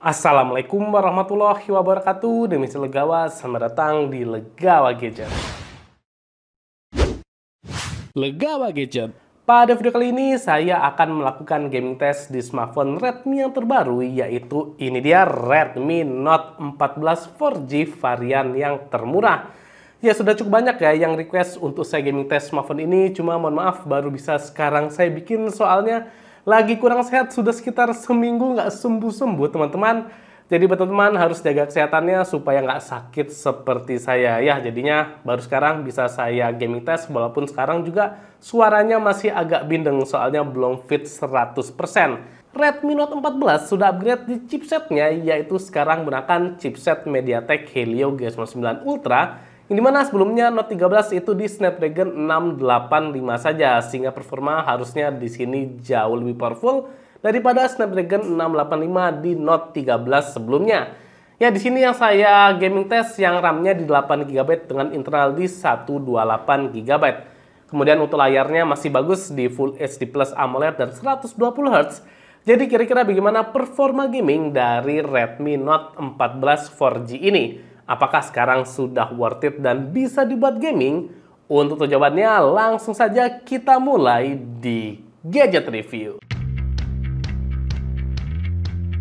Assalamualaikum warahmatullahi wabarakatuh. Demikian Legawa, selamat datang di Legawa Gadget. Legawa Gadget. Pada video kali ini saya akan melakukan gaming test di smartphone Redmi yang terbaru, yaitu ini dia Redmi Note 14 4G varian yang termurah. Ya, sudah cukup banyak ya yang request untuk saya gaming test smartphone ini, cuma mohon maaf baru bisa sekarang saya bikin soalnya lagi kurang sehat, sudah sekitar seminggu nggak sembuh-sembuh teman-teman. Jadi teman-teman harus jaga kesehatannya supaya nggak sakit seperti saya ya. Jadinya baru sekarang bisa saya gaming test, walaupun sekarang juga suaranya masih agak bindeng soalnya belum fit 100%. Redmi Note 14 sudah upgrade di chipsetnya, yaitu sekarang menggunakan chipset MediaTek Helio G99 Ultra, yang dimana sebelumnya Note 13 itu di Snapdragon 685 saja, sehingga performa harusnya di sini jauh lebih powerful daripada Snapdragon 685 di Note 13 sebelumnya. Ya, di sini yang saya gaming test yang RAM-nya di 8GB dengan internal di 128GB. Kemudian untuk layarnya masih bagus di Full HD Plus AMOLED dan 120Hz. Jadi kira-kira bagaimana performa gaming dari Redmi Note 14 4G ini? Apakah sekarang sudah worth it dan bisa dibuat gaming? Untuk jawabannya langsung saja kita mulai di Gadget Review.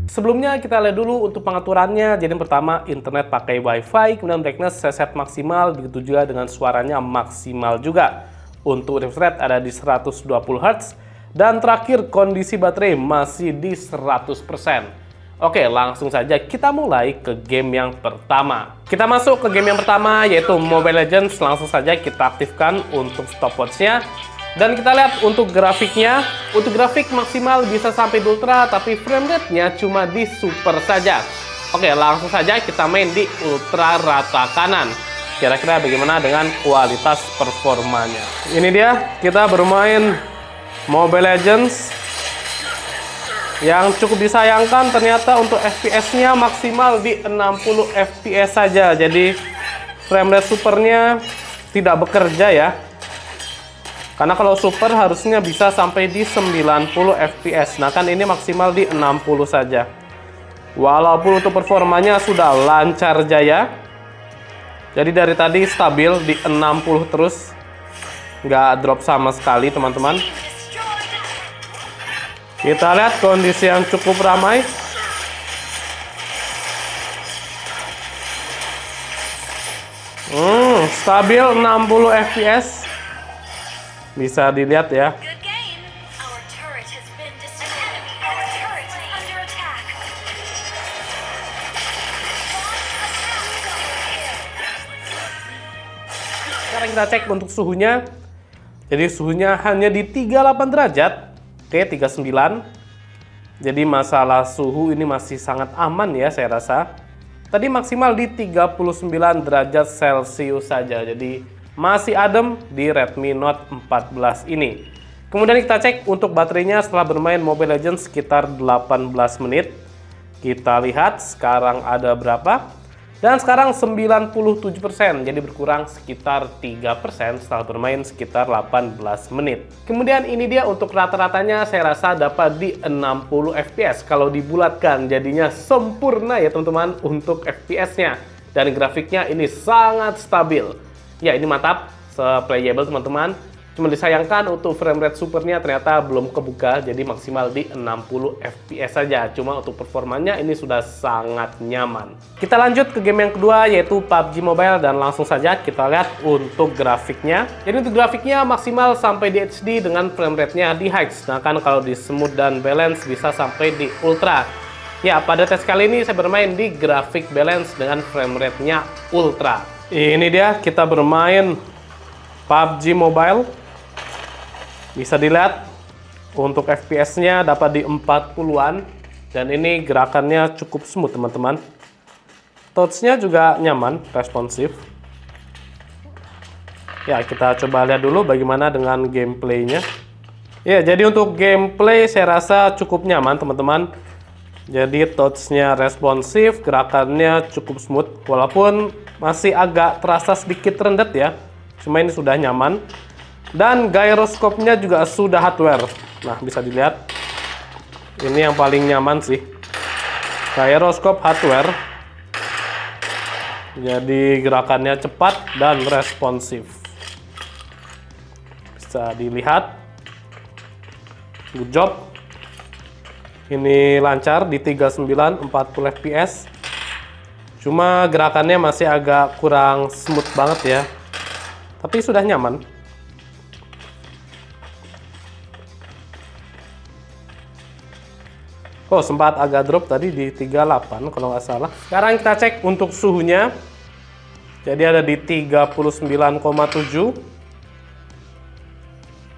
Sebelumnya kita lihat dulu untuk pengaturannya. Jadi yang pertama, internet pakai WiFi, kemudian brightness saya set maksimal, begitu juga dengan suaranya maksimal juga. Untuk refresh rate ada di 120Hz, dan terakhir kondisi baterai masih di 100%. Oke, langsung saja kita mulai ke game yang pertama. Kita masuk ke game yang pertama, yaitu Mobile Legends. Langsung saja kita aktifkan untuk stopwatch-nya. Dan kita lihat untuk grafiknya. Untuk grafik maksimal bisa sampai di Ultra, tapi frame rate-nya cuma di Super saja. Oke, langsung saja kita main di Ultra rata kanan. Kira-kira bagaimana dengan kualitas performanya. Ini dia, kita bermain Mobile Legends. Yang cukup disayangkan ternyata untuk FPS-nya maksimal di 60 FPS saja. Jadi frame rate supernya tidak bekerja ya. Karena kalau super harusnya bisa sampai di 90 FPS. Nah kan ini maksimal di 60 saja. Walaupun untuk performanya sudah lancar jaya. Jadi dari tadi stabil di 60 terus. Nggak drop sama sekali teman-teman. Kita lihat kondisi yang cukup ramai. Stabil 60 FPS. Bisa dilihat ya. Sekarang kita cek untuk suhunya. Jadi suhunya hanya di 38 derajat. Oke, 39. Jadi masalah suhu ini masih sangat aman ya saya rasa. Tadi maksimal di 39 derajat Celcius saja. Jadi masih adem di Redmi Note 14 ini. Kemudian kita cek untuk baterainya setelah bermain Mobile Legends sekitar 18 menit. Kita lihat sekarang ada berapa. Dan sekarang 97%, jadi berkurang sekitar 3% setelah bermain sekitar 18 menit. Kemudian ini dia untuk rata-ratanya saya rasa dapat di 60 FPS. Kalau dibulatkan jadinya sempurna ya teman-teman untuk FPS-nya. Dan grafiknya ini sangat stabil. Ya ini mantap, playable teman-teman. Cuma disayangkan untuk frame rate supernya ternyata belum kebuka, jadi maksimal di 60 FPS saja. Cuma untuk performanya ini sudah sangat nyaman. Kita lanjut ke game yang kedua, yaitu PUBG Mobile, dan langsung saja kita lihat untuk grafiknya. Jadi untuk grafiknya maksimal sampai di HD dengan frame rate-nya di high, sedangkan kalau di smooth dan balance bisa sampai di ultra. Ya, pada tes kali ini saya bermain di grafik balance dengan frame rate-nya ultra. Ini dia, kita bermain PUBG Mobile. Bisa dilihat untuk FPS-nya dapat di 40-an, dan ini gerakannya cukup smooth teman-teman. Touch-nya juga nyaman, responsif. Ya, kita coba lihat dulu bagaimana dengan gameplay-nya. Ya, jadi untuk gameplay saya rasa cukup nyaman teman-teman. Jadi touch-nya responsif, gerakannya cukup smooth, walaupun masih agak terasa sedikit rendet ya. Cuma ini sudah nyaman. Dan gyroscope-nya juga sudah hardware. Nah, bisa dilihat. Ini yang paling nyaman sih. Gyroscope hardware. Jadi gerakannya cepat dan responsif. Bisa dilihat. Good job. Ini lancar di 39 40 fps. Cuma gerakannya masih agak kurang smooth banget ya. Tapi sudah nyaman. Oh, sempat agak drop tadi di 38 kalau nggak salah. Sekarang kita cek untuk suhunya. Jadi ada di 39,7.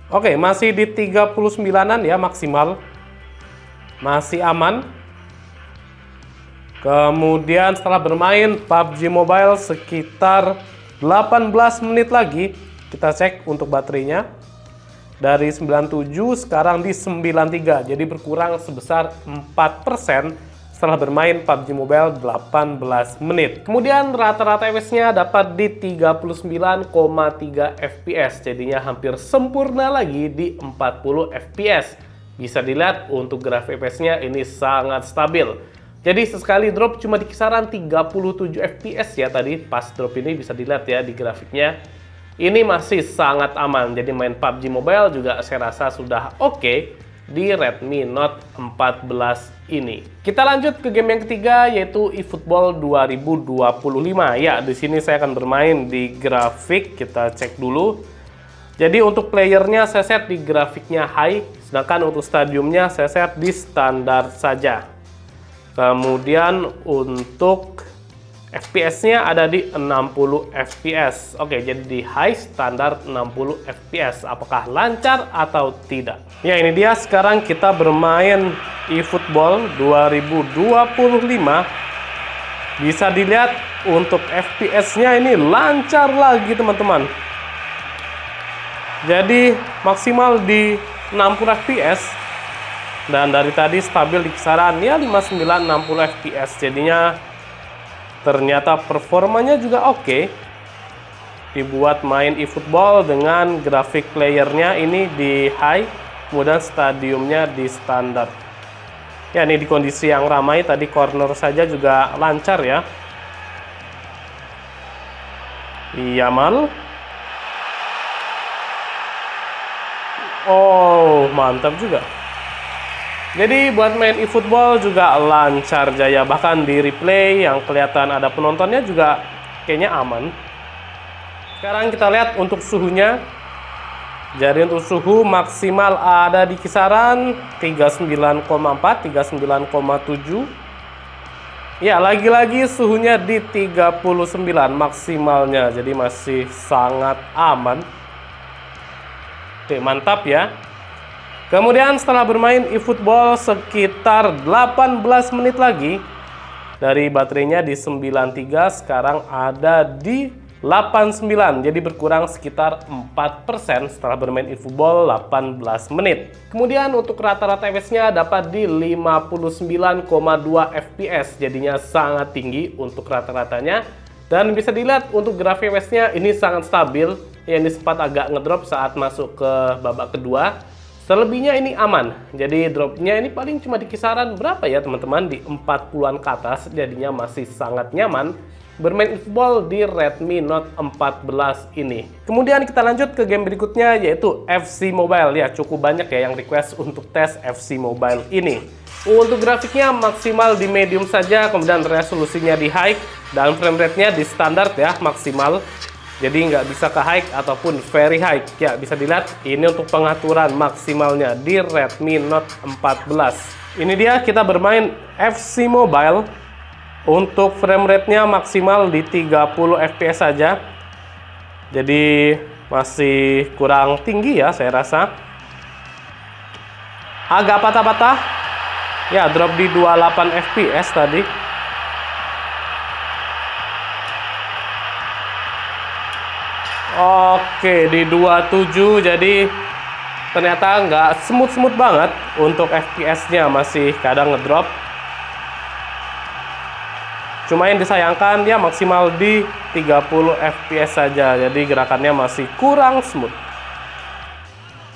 Oke, masih di 39-an ya maksimal. Masih aman. Kemudian setelah bermain PUBG Mobile sekitar 18 menit lagi, kita cek untuk baterainya. Dari 97 sekarang di 93, jadi berkurang sebesar 4% setelah bermain PUBG Mobile 18 menit. Kemudian rata-rata fps-nya dapat di 39,3 fps, jadinya hampir sempurna lagi di 40 fps. Bisa dilihat untuk grafik fps-nya ini sangat stabil. Jadi sesekali drop cuma di kisaran 37 fps ya tadi, pas drop ini bisa dilihat ya di grafiknya. Ini masih sangat aman, jadi main PUBG Mobile juga saya rasa sudah oke di Redmi Note 14 ini. Kita lanjut ke game yang ketiga, yaitu eFootball 2025. Ya, di sini saya akan bermain di grafik, kita cek dulu. Jadi untuk playernya saya set di grafiknya high, sedangkan untuk stadiumnya saya set di standar saja. Kemudian untuk FPS-nya ada di 60 fps. Oke, jadi di high standar 60 fps. Apakah lancar atau tidak? Ya, ini dia sekarang kita bermain eFootball 2025. Bisa dilihat untuk FPS-nya ini lancar lagi, teman-teman. Jadi maksimal di 60 fps. Dan dari tadi stabil di kisaran ya 59-60 fps. Jadinya ternyata performanya juga oke. Dibuat main eFootball dengan grafik playernya ini di high, kemudian stadiumnya di standar. Ya, ini di kondisi yang ramai, tadi corner saja juga lancar ya. Yamal. Oh, mantap juga. Jadi buat main eFootball juga lancar jaya, bahkan di replay yang kelihatan ada penontonnya juga kayaknya aman. Sekarang kita lihat untuk suhunya. Jadi untuk suhu maksimal ada di kisaran 39,4, 39,7. Ya, lagi-lagi suhunya di 39 maksimalnya, jadi masih sangat aman. Oke, mantap ya. Kemudian setelah bermain eFootball sekitar 18 menit lagi, dari baterainya di 93 sekarang ada di 89, jadi berkurang sekitar 4% setelah bermain eFootball 18 menit. Kemudian untuk rata-rata fps-nya dapat di 59,2 fps, jadinya sangat tinggi untuk rata-ratanya. Dan bisa dilihat untuk grafik fps-nya ini sangat stabil, yang sempat agak ngedrop saat masuk ke babak kedua. Selebihnya ini aman, jadi dropnya ini paling cuma di kisaran berapa ya teman-teman, di 40-an ke atas, jadinya masih sangat nyaman bermain eFootball di Redmi Note 14 ini. Kemudian kita lanjut ke game berikutnya, yaitu FC Mobile. Ya, cukup banyak ya yang request untuk tes FC Mobile ini. Untuk grafiknya maksimal di medium saja, kemudian resolusinya di high, dan frame rate-nya di standar ya, maksimal. Jadi nggak bisa ke high ataupun very high. Ya, bisa dilihat ini untuk pengaturan maksimalnya di Redmi Note 14. Ini dia kita bermain FC Mobile. Untuk frame rate-nya maksimal di 30 fps saja. Jadi masih kurang tinggi ya saya rasa. Agak patah-patah. Ya, drop di 28 fps tadi. Oke, di 27, jadi ternyata nggak smooth-smooth banget untuk FPS-nya, masih kadang ngedrop. Cuma yang disayangkan dia maksimal di 30 fps saja, jadi gerakannya masih kurang smooth.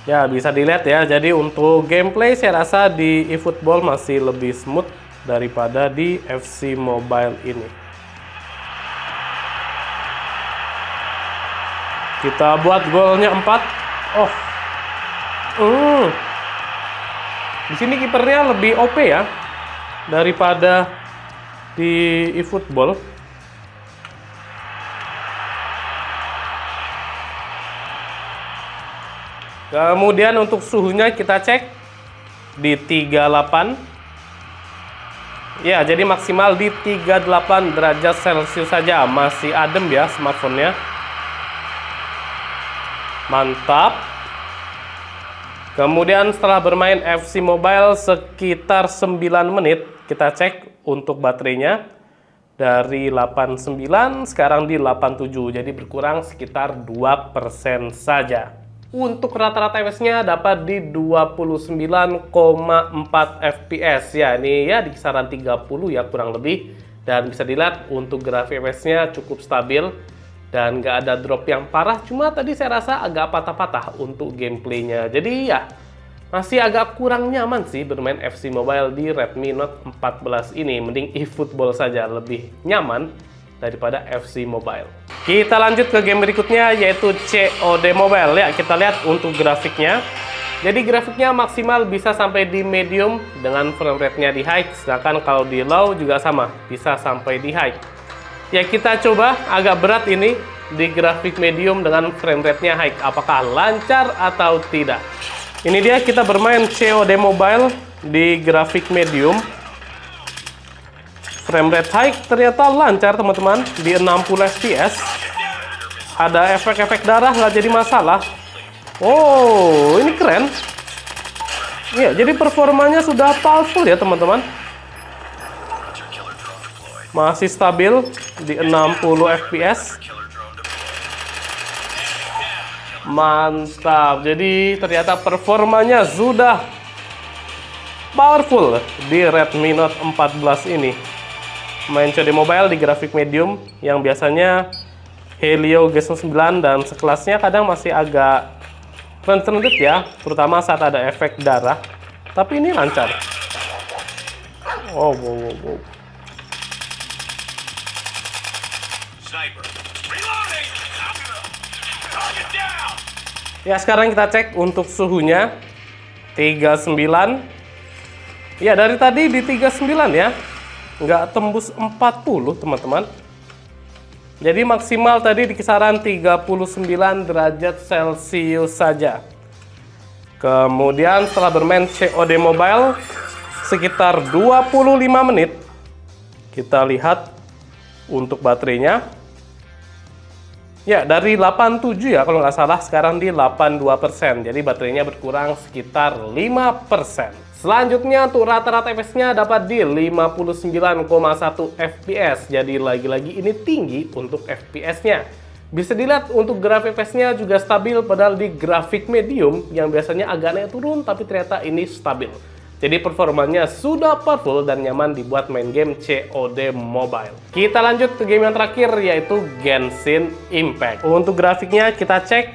Ya, bisa dilihat ya, jadi untuk gameplay saya rasa di eFootball masih lebih smooth daripada di FC Mobile ini. Kita buat golnya 4. Oh. Di sini kipernya lebih OP ya daripada di eFootball. Kemudian untuk suhunya kita cek di 38. Ya, jadi maksimal di 38 derajat Celcius saja. Masih adem ya smartphone-nya. Mantap. Kemudian setelah bermain FC Mobile sekitar 9 menit, kita cek untuk baterainya. Dari 89 sekarang di 87. Jadi berkurang sekitar 2% saja. Untuk rata-rata FPS-nya dapat di 29,4 fps ya, ini ya di kisaran 30 ya kurang lebih. Dan bisa dilihat untuk grafik FPS-nya cukup stabil dan nggak ada drop yang parah. Cuma tadi saya rasa agak patah-patah untuk gameplaynya. Jadi ya masih agak kurang nyaman sih bermain FC Mobile di Redmi Note 14 ini. Mending eFootball saja lebih nyaman daripada FC Mobile. Kita lanjut ke game berikutnya yaitu COD Mobile ya. Kita lihat untuk grafiknya. Jadi grafiknya maksimal bisa sampai di medium dengan frame rate-nya di high. Sedangkan kalau di low juga sama, bisa sampai di high. Ya kita coba agak berat ini di grafik medium dengan frame rate-nya high. Apakah lancar atau tidak? Ini dia kita bermain COD Mobile di grafik medium. Frame rate high ternyata lancar teman-teman di 60 fps. Ada efek-efek darah nggak jadi masalah. Oh, ini keren. Iya, jadi performanya sudah powerful ya teman-teman. Masih stabil di 60 fps. Mantap. Jadi ternyata performanya sudah powerful di Redmi Note 14 ini. Main COD Mobile di grafik medium yang biasanya Helio G9 dan sekelasnya kadang masih agak rendet ya, terutama saat ada efek darah. Tapi ini lancar. Oh, wow. Ya, sekarang kita cek untuk suhunya 39. Ya, dari tadi di 39 ya. Nggak tembus 40 teman-teman. Jadi maksimal tadi di kisaran 39 derajat Celcius saja. Kemudian setelah bermain COD Mobile sekitar 25 menit, kita lihat untuk baterainya. Ya, dari 87 ya kalau nggak salah, sekarang di 82%. Jadi baterainya berkurang sekitar 5%. Selanjutnya untuk rata-rata FPS-nya dapat di 59,1 fps. Jadi lagi-lagi ini tinggi untuk FPS-nya. Bisa dilihat untuk grafik FPS-nya juga stabil, padahal di grafik medium yang biasanya agak naik turun, tapi ternyata ini stabil. Jadi performanya sudah powerful dan nyaman dibuat main game COD Mobile. Kita lanjut ke game yang terakhir yaitu Genshin Impact. Untuk grafiknya kita cek.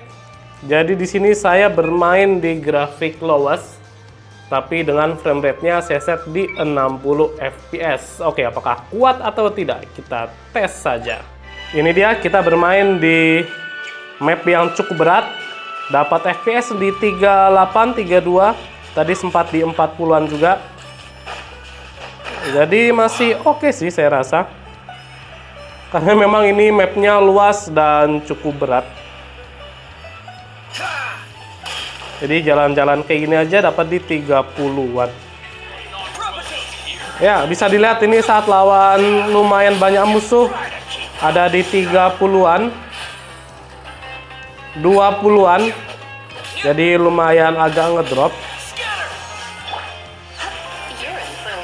Jadi di sini saya bermain di grafik lowest, tapi dengan frame rate-nya saya set di 60 fps. Oke, apakah kuat atau tidak? Kita tes saja. Ini dia, kita bermain di map yang cukup berat. Dapat fps di 38, 32. Tadi sempat di 40-an juga. Jadi masih oke sih saya rasa. Karena memang ini mapnya luas dan cukup berat. Jadi jalan-jalan kayak gini aja dapat di 30-an. Ya, bisa dilihat ini saat lawan lumayan banyak musuh. Ada di 30-an. 20-an. Jadi lumayan agak ngedrop.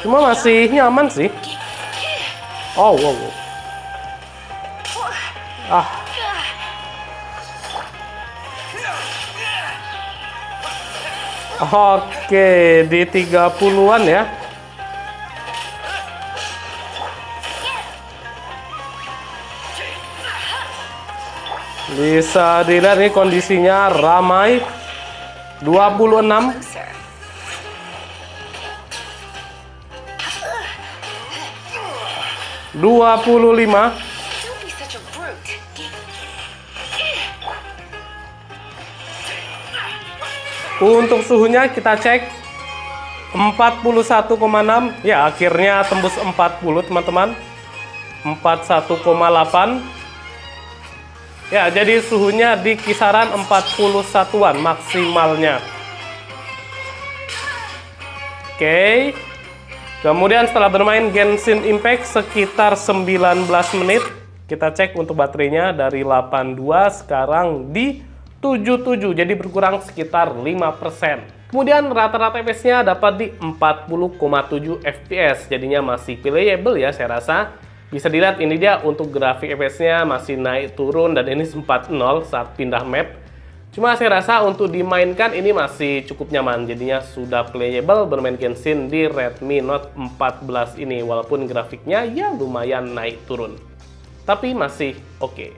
Cuma masih nyaman sih. Oh, wow. Oke, di 30-an ya. Bisa dilihat nih kondisinya ramai. 26. 25. Untuk suhunya kita cek 41,6. Ya, akhirnya tembus 40, teman-teman. 41,8. Ya, jadi suhunya di kisaran 41-an maksimalnya. Oke. Kemudian setelah bermain Genshin Impact sekitar 19 menit, kita cek untuk baterainya dari 82 sekarang di 77, jadi berkurang sekitar 5%. Kemudian rata-rata FPS-nya dapat di 40,7 FPS, jadinya masih playable ya saya rasa. Bisa dilihat ini dia untuk grafik FPS-nya masih naik turun dan ini sempat 0 saat pindah map. Cuma saya rasa untuk dimainkan ini masih cukup nyaman, jadinya sudah playable bermain Genshin di Redmi Note 14 ini, walaupun grafiknya ya lumayan naik turun. Tapi masih oke.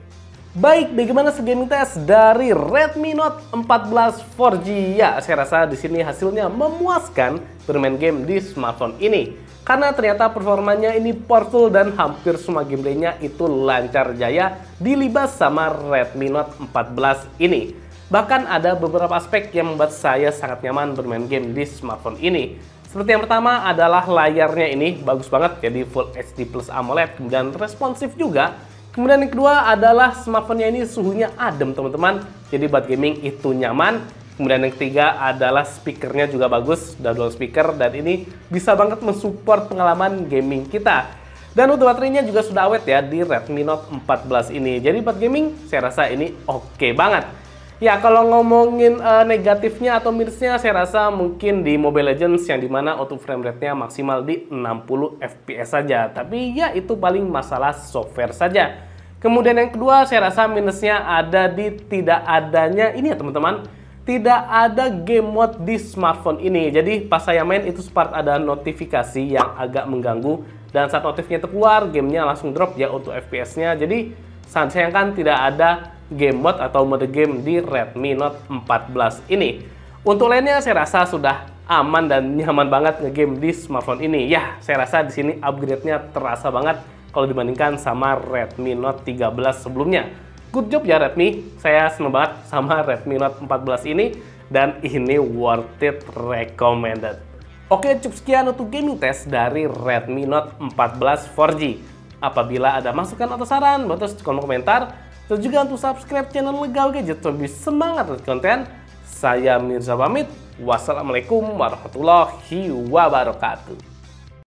Baik, bagaimana gaming test dari Redmi Note 14 4G? Ya, saya rasa di sini hasilnya memuaskan bermain game di smartphone ini. Karena ternyata performanya ini powerful dan hampir semua gameplaynya itu lancar jaya dilibas sama Redmi Note 14 ini. Bahkan ada beberapa aspek yang membuat saya sangat nyaman bermain game di smartphone ini. Seperti yang pertama adalah layarnya ini bagus banget, jadi Full HD Plus AMOLED, kemudian responsif juga. Kemudian yang kedua adalah smartphone-nya ini suhunya adem teman-teman, jadi buat gaming itu nyaman. Kemudian yang ketiga adalah speakernya juga bagus, dual speaker, dan ini bisa banget mensupport pengalaman gaming kita. Dan untuk baterainya juga sudah awet ya di Redmi Note 14 ini, jadi buat gaming saya rasa ini oke banget. Ya, kalau ngomongin negatifnya atau minusnya, saya rasa mungkin di Mobile Legends yang dimana auto frame rate-nya maksimal di 60 FPS saja. Tapi ya itu paling masalah software saja. Kemudian yang kedua, saya rasa minusnya ada di tidak adanya ini ya teman-teman. Tidak ada game mode di smartphone ini. Jadi pas saya main itu sempat ada notifikasi yang agak mengganggu. Dan saat notifnya itu keluar, gamenya langsung drop ya untuk FPS-nya. Jadi sangat sayangkan tidak ada game mode atau mode game di Redmi Note 14 ini. Untuk lainnya saya rasa sudah aman dan nyaman banget ngegame di smartphone ini. Ya, saya rasa di sini upgrade-nya terasa banget kalau dibandingkan sama Redmi Note 13 sebelumnya. Good job ya Redmi, saya seneng banget sama Redmi Note 14 ini dan ini worth it, recommended. Oke, cukup sekian untuk gaming test dari Redmi Note 14 4G. Apabila ada masukan atau saran, boleh tulis di kolom komentar. Dan juga untuk subscribe channel Legal Gadget lebih semangat dengan konten. Saya Mirza pamit. Wassalamualaikum warahmatullahi wabarakatuh.